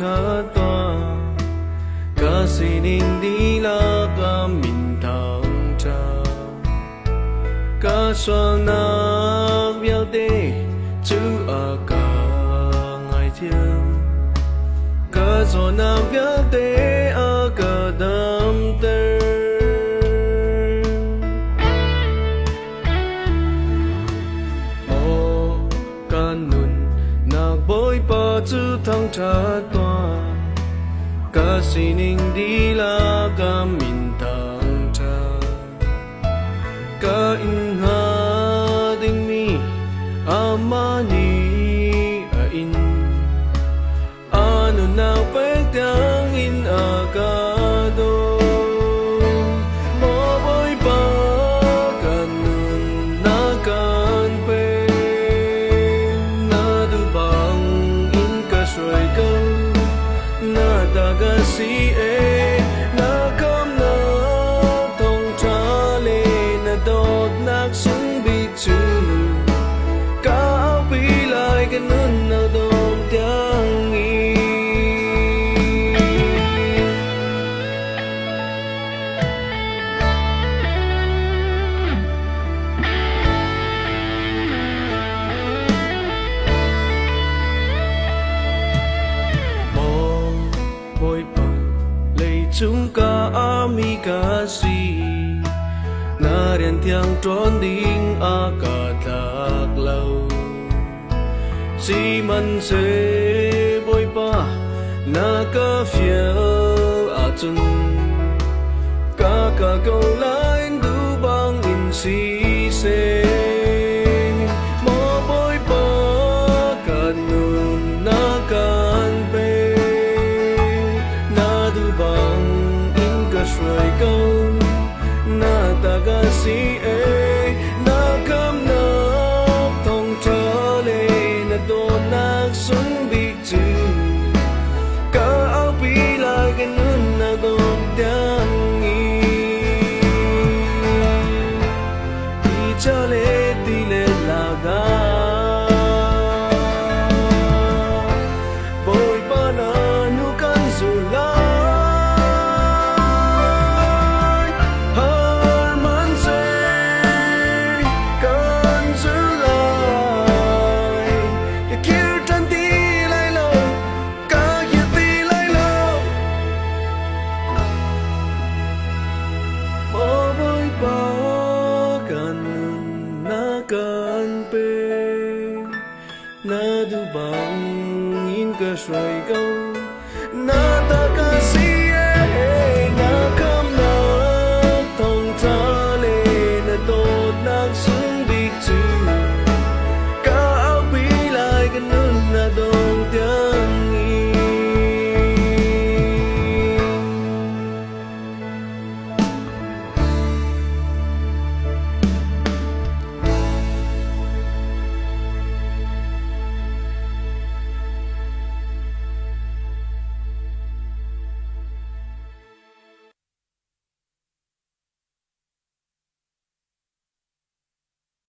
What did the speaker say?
thơ toa cả si ninh đi la cả mình thang cha cả xoan nạc biao tê chữ a cả ngày thiên cả gió nạc biao tê a cả đam tê o cả nun nạc bôi pa chữ thang cha toa cả si ninh đi la cả mình thang cha cả in ha ding mi amani a in anu nào pek tiang in a ka do mo boy pa kanun na kan pe na du bang in ka soi câu na ta ga si e na kam na tong cha le na dot nak sung bi chu ka au pi lai ka nun na dom tiang i boy pa lei chung ka ami ka si na rian thiang tròn ding a ka thak lâu si man se boy pa na ka phiêu a chun ka câu lai du bang in si se mo boy pa kanun na kan pe na du bang in ka soi câu na ta ga si e na kam na thong cha le na do na sung bi chu ka au pi lai ka nun na do tiang i cha le ti le la ga boy pa na nu kan zu la kan pe na du bang in ka soi câu na ta ka si e na kam na thong cha le na to nak sung bi chu